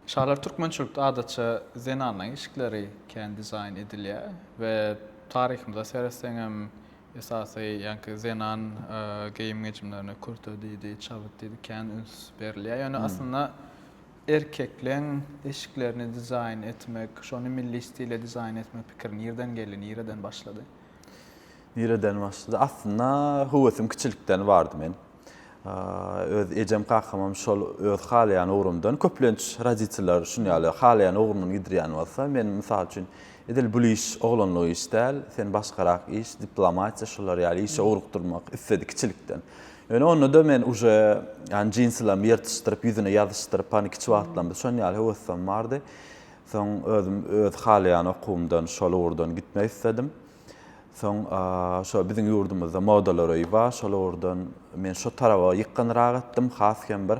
Şahlar Türkmençilikde adatça zenanlan işikleri kän dizayn edilýär we tarihimizde seresleňem esasy ýanky zenan geyim geçimlerine kurtu diýdi, çabyt diýdi, kän üns berilýär. Ýöne aslında erkekleň eşiklerini dizayn etmek, şonu milli stilde dizayn etmek pikiri nirden geldi, nireden başlady? Nireden başladı? Aslında hüwetim kiçilikden vardı men. Öz ejem kahramam şol öz halyan ugrumdan köplenç raditler şunu ýaly halyan ugrumyny gidirýän bolsa men mysal üçin edil bu iş oglanlygy istel, sen başgarak iş, diplomatiýa şolar ýaly işe urukdurmak isledik kiçilikden. Ýöne onu da men uje ýani jinslam ýertişdirip ýüzüne ýazyşdyryp panik çwatlamdy. Şonu ýaly hüwetim bardy. Soň özüm öz halyan okumdan şol ugurdan gitmek istedim. Soň şo biziň ýurdumyzda modalar bar, şol urdan men şo tarawa ýykynraak etdim, hasken bir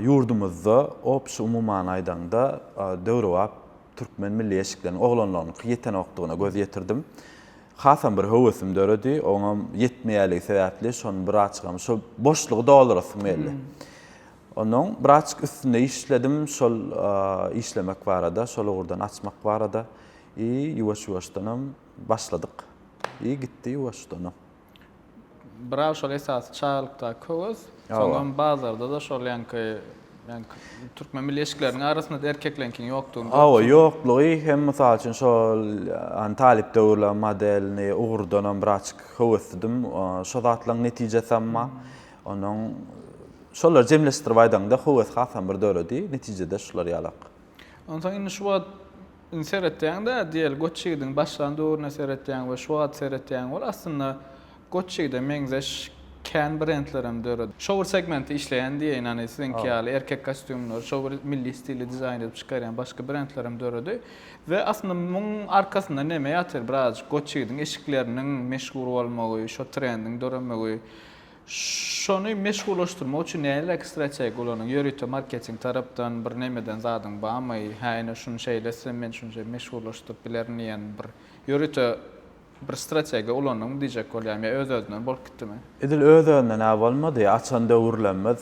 ýurdumyzda opşy umuman aýdanda döwrewap türkmen milli eşiklerini oglanlaryny ýeten okdugyna göz ýetirdim. Hasan bir höwesim döredi, oňam ýetmeýärligi sebäpli şonu bir açgam, şo boşlugy doldurasym geldi. Onuň bir açyk üstünde işledim, şol işlemek barada, şol urdan açmak barada ýuwaş-ýuwaşdanam başladyk. Gitti ýuwaşdanam. Bravo şol esas çağlykda köz, soňam bazarda da şol ýanky türkmen milli eşikleriniň arasynda erkeklenkiň ýokdugyny. Ýoklugy hem mysal üçin şol talip döwürler modelini ugurdanam bir açyk höwesdim. Şo zatlaryň netijesi amma onuň şolar jemleşdirip aýdanda höwes hasan bir döredi, netijede şolar ýalak. Ondan indi şu wagt seretýäňde diýel goççygyň başlandygyny seretýäň we şu wagt seretýäň bol aslında goççygyda meňzeş kän brendlerim döredi. Shower segmenti işleýän diýen ýani sizinki ýaly erkek kostümler, shower milli stilde dizayn edip çykarýan başga brendlerim döredi we aslında muň arkasynda näme ýatyr? Biraz goççygyň eşikleriniň meşhur bolmagy, şo trendiň dörenmegi, şonu meşgullaştırmak üçin näle strateji golaryň ýörüte marketing tarapdan bir nämeden zadyň barmy? Häne şunu şeýlesem men şunu meşgullaşdyryp bilerniýen bir ýörüte bir strateji ulanyň diýjek bolýar. Öz-özünden bolup gitdimi? Edil öz-özünden bolmady, açan döwürlenmez.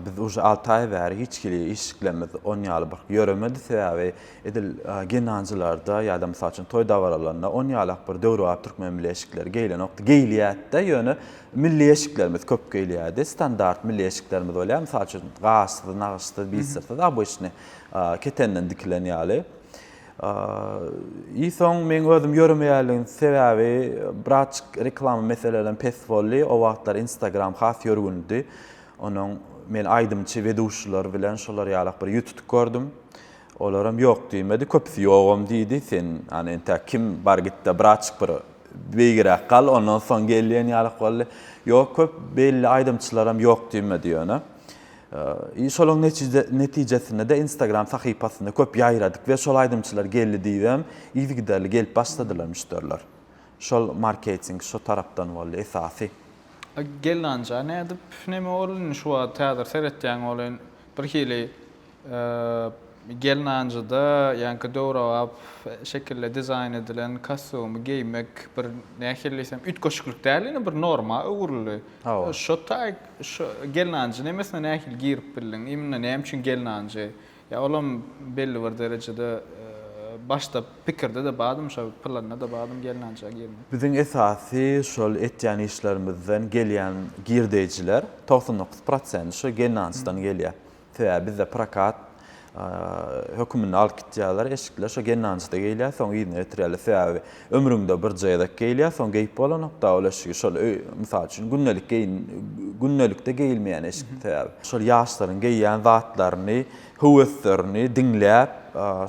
Biz uje 6 aý bäri hiç kili işiklenmez. On ýaly bir ýöremedi sebäbi edil genanjylarda ýa-da mysal üçin toý dawralaryna on ýalyk bir döwrewap türkmen milli eşikleri geýlen okdy. Geýilýär-de ýöne milli eşiklerimiz köp geýilýärdi. Standart milli eşiklerimiz bolýar. Mysal üçin gaçdy, nagyşdy, bisirdi da bu işni ketenden dikilen ýaly. Soň men özüm ýöremeýärligiň sebäbi birazçyk reklam meselelerini pes boldy. O wagtlar Instagram has ýörgündi. Onuň men aýdymçy weduşlar bilen şolar ýalyk bir YouTube gördüm. Olaram ýok diýmedi, köpsi ýogum diýdi. Sen hani kim bar gitdi birazçyk bir beýgirek kal, ondan soň gelýän ýalyk boldy. Ýok, köp belli aýdymçylaram ýok diýmedi ýöne. Şolun netijesinde de Instagram sahypasyny köp ýaýradyk we şol aýdymçylar geldi diýem, ýygyderli gelip başladylar müşteriler. Şol marketing şo tarapdan boldy esasy. Gelnanja nädip näme bolýan şu wagt täzer seretýän bolan bir hili gelnanjada ýanky döwrewap şekilde dizayn edilen kostüm giymek bir nähillisem ütköşkürlük däl, bir norma öwürli. Şo taýk gelnanja nämesine nähil girip bildiň, imne näme üçin gelnanja? Ya olam belli bir derejede başta pikirde de badym, şo planda da badym gelnanja girmek. Biziň esasy şol etýän işlerimizden gelýän girdejiler 99% şo gelnanjdan gelýär. Sebäbi bizde prakat hökümün alyp gitýärler, eşikler şo genanjyda geýilýär, soň ýyny etirýärler. Sebäbi ömrüňde bir jaýda geýilýär, soň geýip bolanokda ulaşy şol mysal üçin günnelikde geýilmeýän eşik sebäbi. Şol ýaşlaryň geýýän zatlaryny, höweslerini diňläp,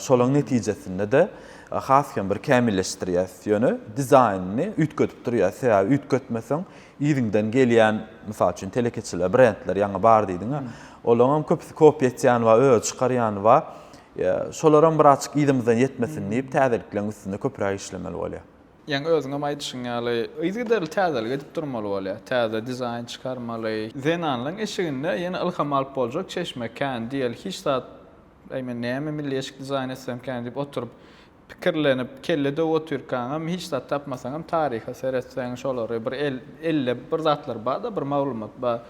şolaň netijesinde de hasken bir kämilleşdirýär ýöne dizaynny ütkötüp durýar. Sebäbi ütkötmeseň ýyňdan gelýän mysal üçin telekeçiler, brendler ýaňa bar diýdiň. Olaram köpsi kopya etýän we öz çykarýan we şolaram bir açyk ýydymyzdan ýetmesin diýip täzelikleň üstünde köpürak işlemeli bolýar. Ýani özüňe aýdyşyň ýaly ýygyderli täzelik edip durmaly bolýar. Täze dizayn çykarmaly. Zenanlaryň eşiginde ýene ilham alyp boljak çeşme kän diýel hiç zat aýmen näme milli eşik dizayn etsem kän diýip oturup pikirlenip kelle de oturýarkam hiç zat tapmasaňam taryha seretseň şolary bir elle bir zatlar bar da bir maglumat bar.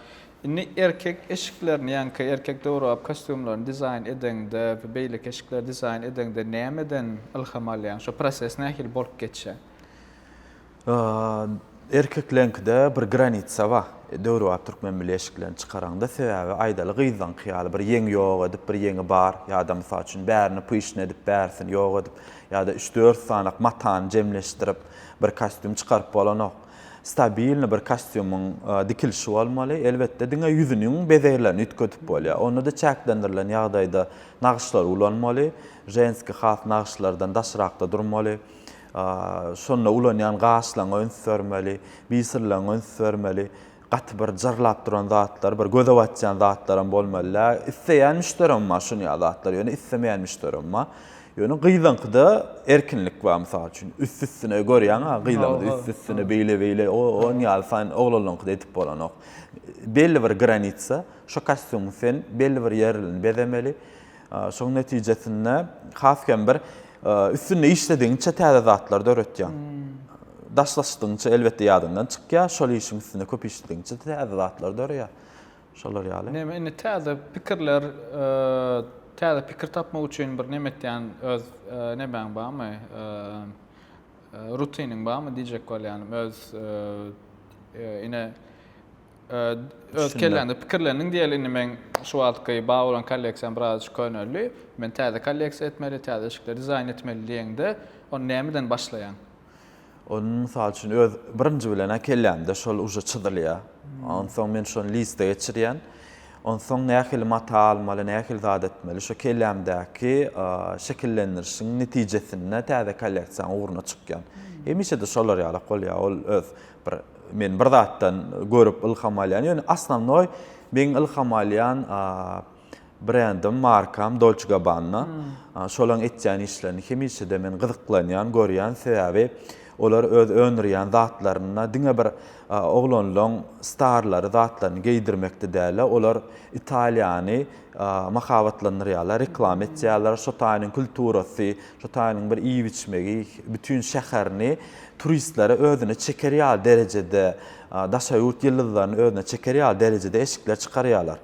Inni erkek eşiklerini ýanky erkek döwrap kostyumlaryny dizayn edende we beýlik eşikler dizayn edende nämeden ilham alýan? Şo proses nähili bolup geçýär? Erkeklenkide bir granitsa var. Döwrap türkmen bileşiklerini çıkaranda sebäbi aýdaly gyzdan kyýaly bir ýeň ýok edip, bir ýeňi bar, ýa-da mysal üçin bärini pyşyn edip, bärsin ýok edip, ýa-da 3-4 sanak matan jemleşdirip bir kostyum çykaryp bolanok. Stabilni bir kostyumyň dikilişi bolmaly. Elbetde diňe ýüzüniň bezeglerini ütkötüp bolýar. Onu da çäklendirilen ýagdaýda nagşlar ulanmaly. Jenski has nagşlardan daşrakda durmaly. Şonda ulanýan gaşlaň önsörmeli, bisirlaň önsörmeli. Gaty bir jarlap duran zatlar, bir göze batjan zatlar bolmaly. Isseýän müşterem şonu ýa-zatlar, ýöne issemeýän müşterem. Ýöne gyýdankyda erkinlik bar mysal üçin. Üst-üstüne görýän, gyýdankyda üst-üstüne beýle-beýle o ýalsan oglanlyk edip bolanok. Belli bir granitsa, şo kostyumy sen belli bir ýerlerini bezemeli. Şoň netijesinde hasken bir üstünde işlediğinçe täze zatlar döretýän. Daşlaşdyňça elbetde ýadyndan çykýar, şol işiň üstünde köp işlediňçe täze zatlar dörýär. Şolar ýaly. Näme indi täze pikirler, täze pikir tapmak üçin bir näme etýän öz nämeň barmy? Rutiniň barmy diýjek bolýan öz ine öz kelläňde pikirleriniň diýerini men şu wagtky baý bolan kolleksiýam biraz könelli. Men täze kolleksiýa etmeli, täze eşikler dizayn etmeli diýende, onu nämeden başlaýan? Onun mysal üçin öz birinji bilen kellämde şol uja çydylýar. Onsoň men şonu liste geçirýän. Onsoň nähili mata almaly, nähili zat etmeli. Şo kellämdäki şekillendirişiň netijesinde täze kolleksiýa uğruna çykýan. Hemişe de şolar ýaly bolýar. Ol öz bir men bir zatdan görüp ilham alýan. Ýöne aslannoy men ilham alýan brandim, markam Dolce Gabbana. Şolaň etýän işlerini hemişe de men gyzyklanýan, görýän sebäbi olar öz önürýän zatlaryna diňe bir oglanlaň starlary zatlaryny geydirmekde däle. Olar Italiýany mahawatlandyrýarlar, reklam etýärler, şo taýynyň kulturasy, şo taýynyň bir iý biçmegi, bütün şäherini turistlere özüne çekerýär derejede, daşaýurt ýyldızlaryny özüne çekerýär derejede eşikler çykarýarlar.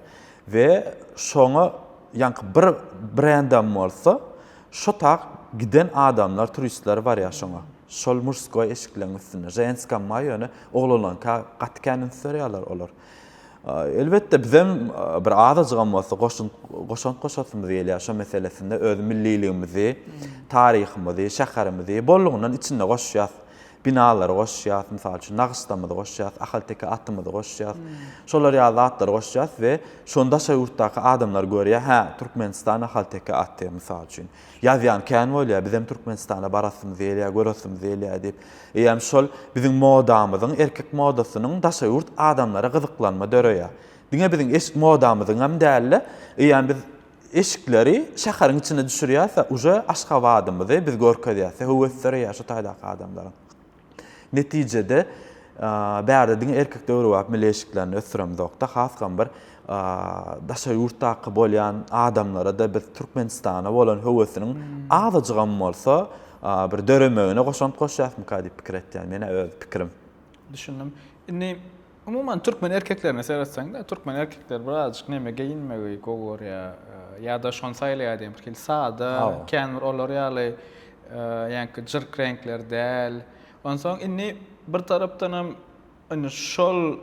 We şoňa ýanky bir brandam bolsa, şo tak giden adamlar, turistler barýar şoňa. Şol murskoy eşiklerin üstüne, jenska maýony oglanlaň gatykanyň sörýärler olar. Elbetde bizem bir azajygam bolsa goşan diýilýär şo meselesinde öz milliligimizi, taryhymyzy, şäherimizi bollugynyň içinde goşýar. Binalar goşýar, mysal üçin Nagystamyzy goşýar, Ahalteki atymyzy goşýar. Şolar ýazatlar goşýar we şonda şeýurtdaky adamlar görýär, Türkmenistan Ahalteki atdy mysal üçin. Ýazýan kän bolýar, bizem Türkmenistana barasymyz elýär, görasymyz elýär diýip. Eýem şol biziň modamyzyň, erkek modasynyň daşaýurt adamlara gyzyklanma döreýär. Diňe biziň eşik modamyzyň hem dälle, eýem biz eşikleri şäheriň içine düşürýärse, uja aşgabadymyzy biz görkezýärse, höwetlerýär şo taýdaky adamlaryň. Netijede bärde diňe erkek döwrap meleşiklerini ösüremdokda haskan bir daşaýurtdaky bolýan adamlara da biz Türkmenistana bolan höwesiniň azajygam bolsa bir döremegine goşant goşýarmy diýip pikir etýän. Mene öz pikirim. Düşündüm. Indi umuman Türkmen erkeklerine seyretseng de Türkmen erkekler birazcık näme geyinmegi gogorýar ýa-da şon saýlaýar diýip bir sada kän olar ýaly ýanky jyrk renkler däl. Onsoň inni bir tarapdan hem şol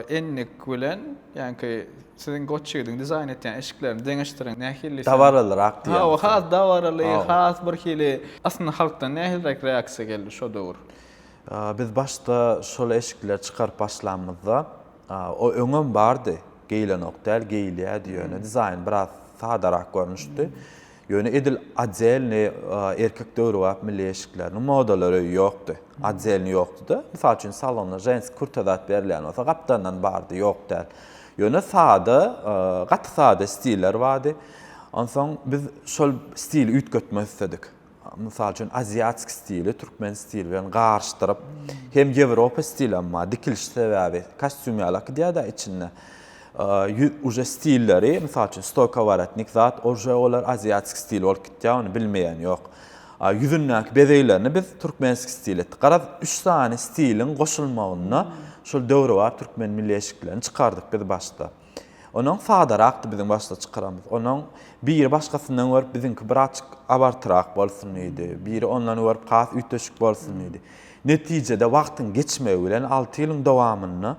enlik bilen ýanky siziň goçýydyň dizayn etýän eşiklerini deňeşdiren nähili dawarlarak diýär. Ha, has dawarly, has bir hili aslında halkdan nähili reaksiýa geldi şo döwür. Biz başta şol eşikler çıkarıp başlamızda o öňem bardy. Geýlenok däl, geýilýär diýýär. Dizayn biraz sadarak görnüşdi. Ýöne edil ajelni erkek döwrap milli eşikleriniň modalary ýokdy. Ajelni ýokdy. Mysal üçin salonda jens kurtadat berilýän bolsa gapdandan bardy, ýok däl. Ýöne sada, gaty sada stiller bardy. Onsoň biz şol stili ütkötmek istedik. Mysal üçin aziatik stili, türkmen stili bilen garşdyryp hem Ýewropa stili amma dikiliş sebäbi kostyum ýalaky diýär içinde. Uja stilleri, mysal üçin stokawaratnik zat, olar aziatik stil bolup gitýär, onu bilmeýän ýok. Ýüzündäki bezeglerini biz türkmenski stil etdik. Garaz 3 tane stilin goşulmagyna şol döwre var türkmen milli eşiklerini çıkardık biz başta. Onun fadaraqdy bizim başta çıkaramız. Onun biri başgasından görüp bizimki birazcık abartyraq bolsun idi. Biri ondan görüp has ütöşük bolsun idi. Neticede wagtyň geçmegi bilen 6 ýylyň dowamyny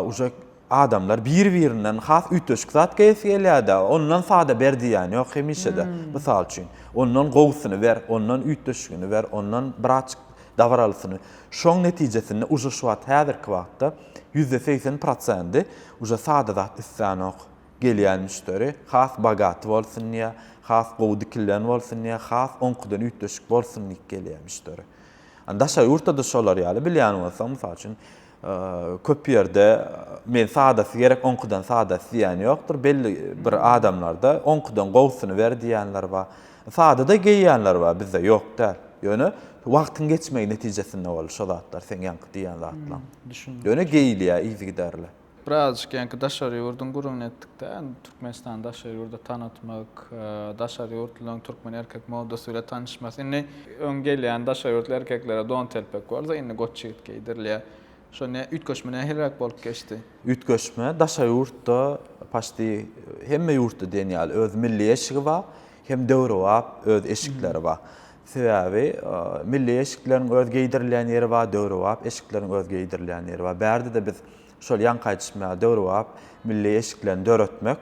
uje adamlar bir-birinden has ütöşük zat gelýärdi. Ondan fada berdi ýani ýok hemişe-de. Mysal üçin, ondan gowsuny ber, ondan ütöşügini ber, ondan birazcık davaralysyny. Şoň netijesinde uje şu wagt häzirki wagtda %80% uje sada zat islanok gelýän müşteri has bagat bolsun ýa, has gowdikillen bolsun ýa, has onkudan ütöşük bolsun ýa gelýän müşteri. Daşa ýurtda da şolar ýaly bilýän bolsam, mysal üçin köp ýerde men sadasy gerek onkudan sadasy ýani ýokdur. Belli bir adamlarda onkudan gowsuny ber diýenler bar. Sada da geýýänler bar, bizde ýok däl. Ýöne wagtyň geçmegi netijesinde bol şo zatlar sen ýanky diýen zatlar. Ýöne geýilýär, izi giderler. Birazcık ýanky daşary ýurdun gurun etdikde, Türkmenistan daşary ýurda tanıtmak, daşary ýurtlaryň türkmen erkek modasy ile tanışmak. Indi öň gelýän daşary ýurtly erkeklere don telpek bolsa, indi goççygyt giydirilýär. Şonu ütköşme nähirrak bolup geçdi. Ütköşme daşary ýurtda paşdy hemme ýurtda denýär öz milli eşigi bar, hem döwre bar, öz eşikleri bar. Sebäbi milli eşikleriň öz giydirilýän ýeri bar, döwre bar, eşikleriň öz giydirilýän ýeri bar. Bärde de biz şol ýanky aýtışma döwre bar, milli eşiklerini döretmek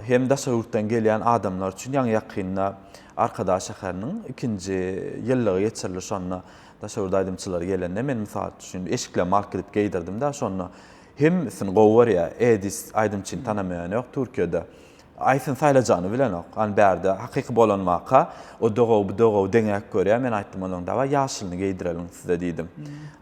hem daşary ýurtdan gelýän adamlar üçin ýaňy ýakynda Arkadaş şäheriniň 2-nji ýyllygy geçirildi şonna. Daşary ýurt aýdymçylary gelende men mysal üçin eşikle mark edip giydirdim-de şonna. Hemmisini gowar ýa, edis aýdymçyny tanamaýan ýok Türkiýede. Aýsyn saýlajany bilen ok. An bärde hakyky bolanmaka o dogow bu dogow deňek görýär. Men aýtdym onuň da ýaşylyny giydirelim size diýdim.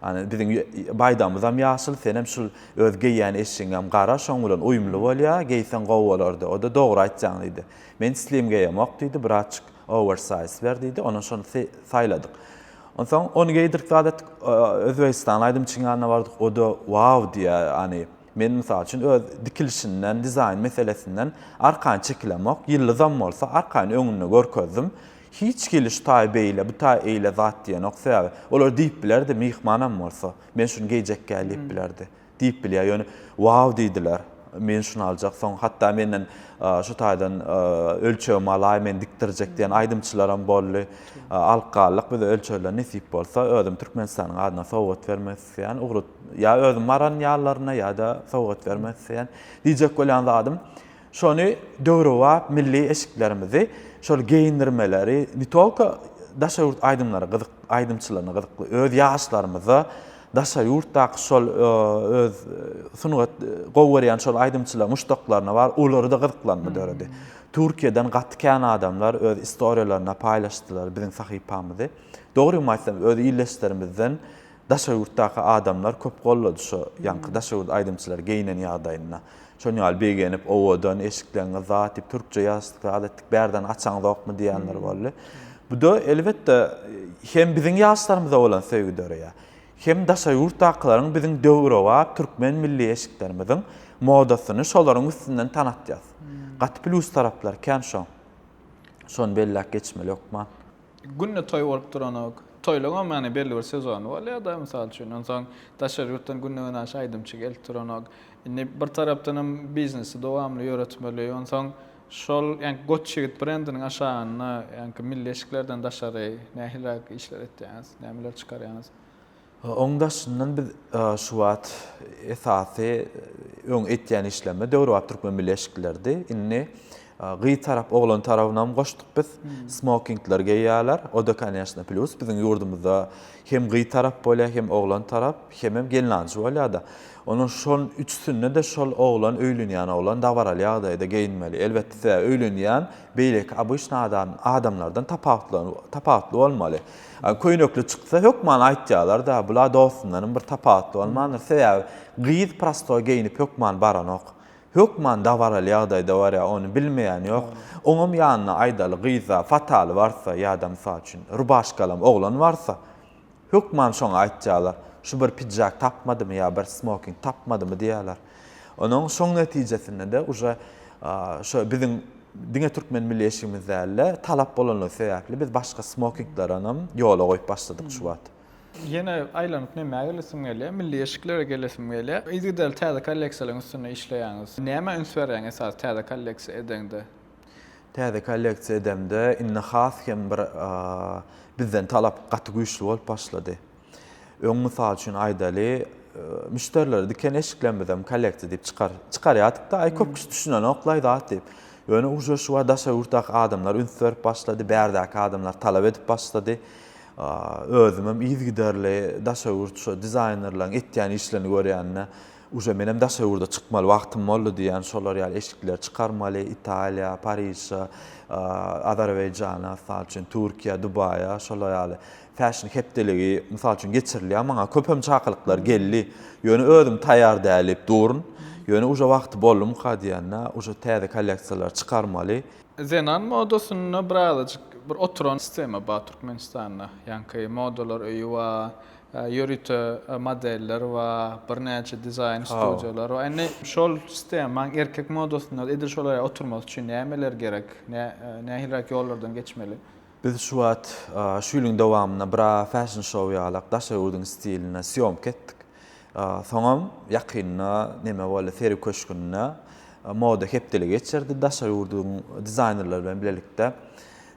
Ani biziň baýdamyz hem ýaşyl, sen hem şul öz geýýän eşiň hem gara şoň bilen uýumly bolýar, geýsen gowwalardy. O da dogry aýtjaň diýdi. Men slim geýem ok diýdi, birazçyk oversize ber diýdi. Onu şonu saýladyk. Ondan onu giydirdik adat Özbekistan aýdymçyň ýanyna bardyk. O da wow diýär, ani men mysal üçin öz dikilişinden, dizayn meselesinden arkan çekilemek, ýylly zam bolsa arkan öňüne görkezdim. Hiç geliş taýbeyle, bu taýeyle zat diýen oksa, olar diýip bilerdi, mihmanam bolsa, men şunu geýjek gelip bilerdi. Diýip bilýär, ýöne wow diýdiler. Men şunu aljak, soň hatda menden şu taýdan ölçegimi alaý, men dikdirjek diýen aýdymçylaram boldy. Alqallyk biz ölçegler nesip bolsa, özüm Türkmenistanyň adyna sowgat bermezsen, ugry ýa özüm maran ýallaryna ýa da sowgat bermezsen diýjek bolan zadym. Şonu döwre wap milli eşiklerimizi şol geyindirmeleri, nitolka daşary ýurt aýdymlary gyzyk, aýdymçylaryna gyzykly, öz ýaşlarymyza daşary ýurtdaky şol öz sunugat gowwarýan şol aýdymçylar muştaklaryna bar, olary da gyzyklanma döredi. Türkiýeden gatykän adamlar öz istoriýalaryna paýlaşdylar biziň sahypamyzy. Dogry maýsam öz ýylleşlerimizden daşary ýurtdaky adamlar köp gollady şo ýanky daşary ýurt aýdymçylar geýinen ýagdaýyna. Şonu ýaly begenip owadan eşiklerini zat dip türkçe ýazdyk, adatlyk bärden açaň zokmy diýenler boldy. Bu da elbetde hem biziň ýaşlarymyza bolan sevgi dörýär. Hem daşary ýurtdakylaryň biziň döwre wap türkmen milli eşiklerimiziň modasyny şolaryň üstünden tanatýar. Gat plus taraplar kän şo. Şonu bellek geçmeli okman. Günne toy bolup duranok. Toylaňa many belli bir sezon bar ýa-da mysal üçin onsoň daşary ýurtdan günne näçe aýdymçy gelip duranok. Indi bir tarapdan hem biznesi dowamly ýöretmeli. Onsoň şol ýani goççygyt brendiniň aşagyna ýani milli eşiklerden daşary nähirrak işler etýäňiz, nämeler çykarýaňyz? Oňdaşyndan biz şu wagt esasy öň etýän işlemme döwre wap türkmen milli eşiklerdi. Inni gyý tarap oglan tarabynam goşdyk biz. Smokingler geýýärler. O da kanyasna plus biziň ýurdumyzda hem gyý tarap bolýar, hem oglan tarap, hem gelinanjy bolýar-da. Onun şol üçsünde de şol oglan öýlenýän oglan dawaraly ýagdaýda geyinmeli. Elbetde öýlenýän beýleki abyşna adamlardan tapawutly bolmaly. Köýnekli çyksa hökman aýtýarlar da bular dostunlaryň bir tapawutly bolmaly. Sebäbi gyýyt prasto geyinip hökman baranok. Hökman dawaraly ýagdaýda bar ýa, onu bilmeýän ýok. Oňam ýanyna aýdaly gyýza fatal barsa ýa-da mysal üçin rubaşkalam oglan barsa hökman şoňa aýtýarlar. Şu bir pidjak tapmadymy ýa bir smoking tapmadymy diýerler. Onuň şoň netijesinde de uje şo biziň diňe türkmen milli eşigimizde talap bolanly sebäpli biz başga smokinglara hem ýola goýup başladyk şu wagt. Yine aylanyp näme gelesim gelýär, milli eşiklere gelesim gelýär. Izgidel täze kolleksiýalaryň üstüne işleýäňiz. Näme üns berýän esas täze kolleksiýa edende? Täze kolleksiýa edemde inne has hem bir bizden talap gaty güýçli bolup başlady. Öň mysal üçin aýdaly müşteriler diken eşiklenmeden kolleksiýa diýip çykarýardyk da ay köp kişi düşünen oklaýdy diýip. Ýöne uje şu wada urtak adamlar üns berip başlady, bärdäki adamlar talap edip başlady. Özümem izgiderli daşawurt şu dizaynerlaryň etýän işlerini görýänne uje menem daşawurda çykmaly wagtym boldy diýen şolar ýaly eşikler çykarmaly Italiýa, Paris, Azerbaýjana, falçyn Türkiýe, Dubaýa şolar ýaly fashion hepdeligi mysal üçin geçirilýär. Maňa köpem çakylyklar geldi. Ýöne özüm taýýar dälip durun. Ýöne uje wagty boldum diýende uje täze kolleksiýalar çykarmaly. Zenan modasyny birazajyk bir oturan sistema bar Türkmenistanda. Ýani modalar öýü we ýörüte modeller we birnäçe dizayn studiýalar we ene şol sistema erkek modasyna edir şolary oturmak üçin nämeler gerek? Nähilrak ýollardan geçmeli? Biz şu wagt şu ýylyň dowamyna bir fashion show ýalak daşawurdyň stiline syomk etdik. Soňam ýakynna näme bolu Feri Köşkünde moda hepdeli geçirdi daşawurdyň dizaynerler bilen birlikde.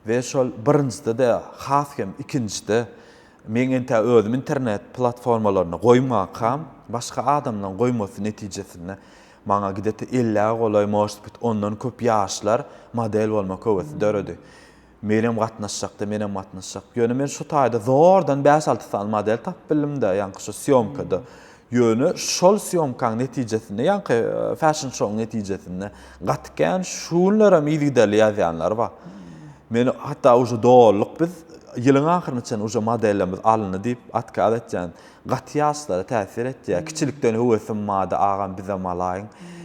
Ve şol birincide de has hem ikinjide men ente özüm internet platformalaryna goýmakam başga adamdan goýmasy netijesinde maňa gideti 50 golay moşpit ondan köp ýaşlar model bolmak öwrüsi döredi. Menem gatnaşjakda menem gatnaşjak. Ýöne men şu taýda zordan 5-6 sal model tap bilimde ýani şu syomkada. Ýöne şol syomkaň netijesinde ýani fashion show netijesinde gatken şunlara miýdigdeli ýazýanlar bar. Men hatta uje doğruluk biz ýylyň ahyrynyçan uje modellerimiz alyny diýip atka adatjan gatýaslara täsir etdi. Kiçilikden höwesem mada agam bize malaýyn.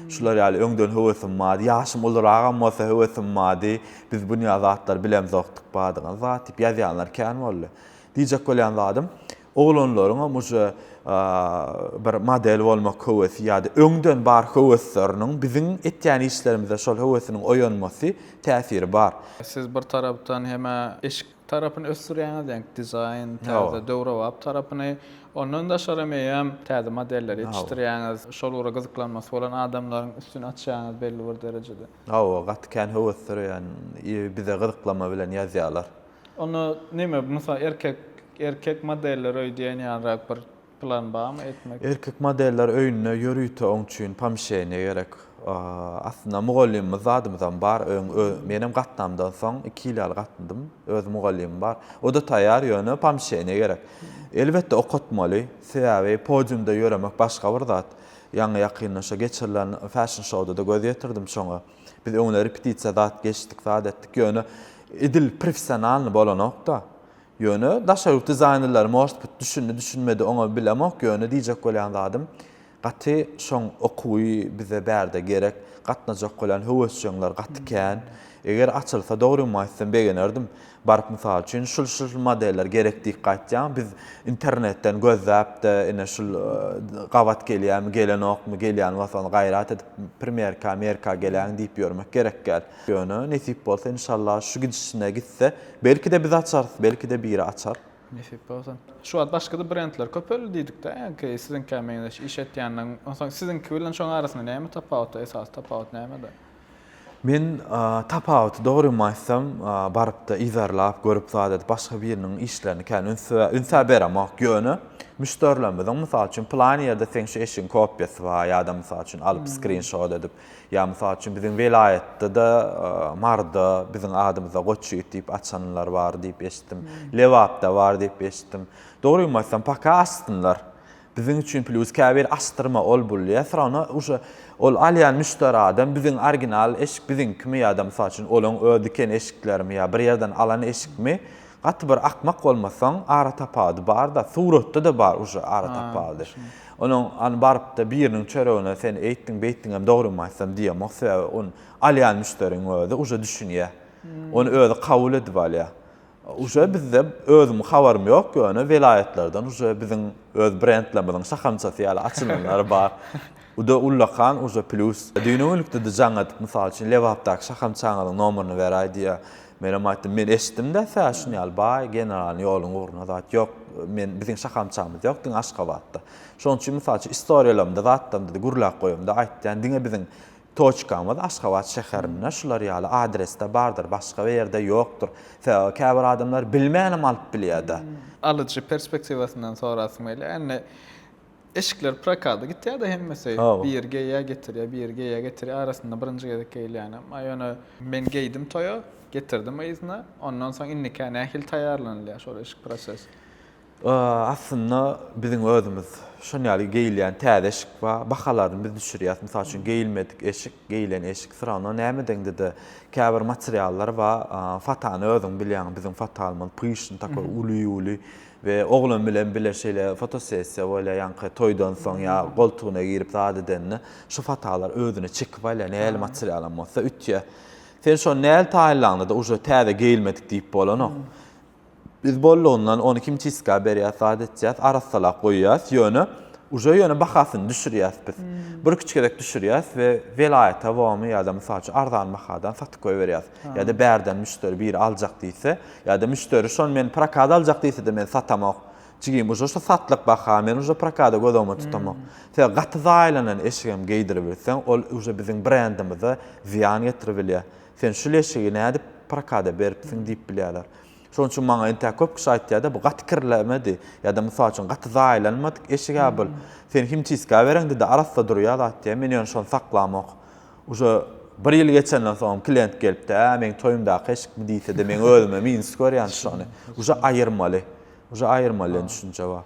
Şular ýaly öňden höwesem mada, ýaşym ular agam bolsa höwesem mada. Biz bu ýazatlar bilen zoktuk badygan zat diýip ýazýanlar kän boldy. Diýjek bolýan zadym oglanlaryň uje bir model bolmak höwesi ýa-da öňden bar höwesleriniň bizim etýän işlerimizde şol höwesiniň oýanmasy täsiri bar. Siz bir tarapdan heme eşik tarapyny ösdürýäňiz, ýani dizayn, täze döwrewap tarapyny ondan da şarameýem täze modeller ýetişdirýäňiz, şol ura gyzyklanmasy bolan adamlaryň üstüne açýaňyz belli bir derejede. Gatken höwesler ýani bize gyzyklanma bilen ýazýarlar. Onu näme mysal erkek modeller öýdýän ýa-da bir plan barmy etmek? Erkek modeller öýüne ýörüýte oň üçin pamşeýne gerek. Aslında mugallimimiz zadymyzdan bar. Menem gatnamdan soň 2 ýyl gatnadym. Öz mugallimim bar. O da taýýar ýöne pamşeýne gerek. Elbetde okutmaly. Sebäbi podiumda ýöremek başga bir zat. Ýa-ni ýakynda şo geçirilen fashion showda da göz ýetirdim şoňa. Biz öňe repetisiýa zat geçdik, zat etdik. Ýöne edil professionalny bolanokda. Ýöne daşawurt dizaynerler moşput düşünmedi oňa bilemek ýöne diýjek bolýan zadym. Gaty şoň okuwy bize berde gerek. Gatnajak bolan höwesçiler gatykän. Eger açylsa dogry maýsam begenerdim. Barp mysal üçin şul modeller gerek diýip gaýtjam. Biz internetden gözläpde ene şul gawat gelenokmy gelýän wasan gaýrat edip Premierka, Amerika gelen diýip ýörmek gerek gel. Ýöne nesip bolsa inşallah şu gidişine gitse belki de biz açarys, belki de biri açar. Nesip bolsa. Şu wagt başga da brendler köpel diýdik-de, ýani sizin kämeňizde iş etýänler, onsoň sizinki bilen şoň arasynda näme tapawut, esas tapawut näme-de? Men tapawut dogry maýsam baryp-da izarlap görüp zadat başga biriniň işlerini kän ünsä beramak ýöne müşterilerimiz mysal üçin plan ýerde sen şu eşiň kopýasy bar ýa-da mysal üçin alyp screenshot edip ýa mysal üçin bizim velayetde de marda bizim adymyza goçy diýip açanlar bar diýip eşitdim. Lewapda bar diýip eşitdim. Dogry maýsam paka astynlar. Bizim üçün plus käbir astırma ol bolýar. Sonra uşa ol alýan müşteri adam bizim original eşik bizim kimi adam saçyn olaň ödiken eşiklerimi ýa bir ýerden alan eşikmi gaty bir akmak bolmasaň ara tapady bar da suratda da bar uşa ara tapady. Onuň baryp da biriniň çöregine sen eýtdiň beýtdiňem dogry maýsam diýe maksat on alýan müşteriň özi uşa düşünýär. Onu özi kabul edip alýar. Uşa bizde özüm habarym ýok ýöne velayetlerden uşa bizim öz brendlerimizin şahamçasy ýaly açylanlar bar. O da ullakan uşa plus. Düýnüňlikde de jaňat mysal üçin Lewapdaky şahamçanyň nomeryny beräýdi ýa. Menem aýtdym, men eşitdim de fashion ýaly bar general ýoluň uruna zat ýok. men bizim şakamçamız yok, diň Aşgabatda. Şoň üçin mysal üçin istoriýalarymda zatlarymda gurlak goýumda aýtdan diňe biziň toçkamız Aşgabat şäherinde şular ýaly adresde bardyr, başga bir ýerde ýokdur. Käbir adamlar bilmänem alyp bilýärdi. Alıcı perspektivasinden sonrası meyle. Yani eşikler prakada gitti ya da hemmesi Oh. bir geýe getiriyor, bir geýe getiriyor. Arasında birinci gedek geýilýän. Aýony men geydim toýa, getirdim aýyzyna. Ondan soň innike nähil taýýarlanýar şol eşik proses. Aslında bizim özümüz şon ýaly geýilýän täze eşik we bahalaryny biz düşürýär. Mysal üçin geýilmedik eşik, geýilen eşik sırana näme dedi? Käbir materiallar we fatany özüň bilýän bizim fatalmyň pyşyny takar uly we oglum bilen bileşeýle fotosessiýa we ýanky toýdan soň ýa goltugyna girip zat edenni şu fatalar özüne çykip alýan näl materialam bolsa ütýä. Sen şo näl taýlandy da uje täze geýilmedik diýip bolan. Biz bollondan 12 çiska berýär sadetçät arasala goýýas ýöne uje ýöne bahasyny düşürýäs biz. Bir küçükdek düşürýäs we velayet tawamy ýa-da mysal üçin arzan bahadan satyp goýberýäs. Ýa-da bärden müşteri bir aljak diýse, ýa-da müşteri şon men prakada aljak diýse de men satamak. Çigim uje şu satlyk baha men uje prakada godama tutamak. Sen gaty zaýlanan eşigem geýdirip bilsen, ol uje bizim brendimize ziyan getirip sen şu eşigi näde prakada beripsiň diýip bilýärler. Şoň üçin maňa ente köp kişi aýtýar-da bu gaty kirlemedi ýa-da mysal üçin gaty zaýlanmadyk eşigi abul. Sen kim çiska bereňdi de arasda durýar aýtdy. Men ýöne şonu saklamak. Uje bir ýyl geçenden soň klient gelipdi, men toýumda eşik diýse de men özüme min görýän şonu. Uje aýyrmaly. Uje aýyrmaly düşünje bar.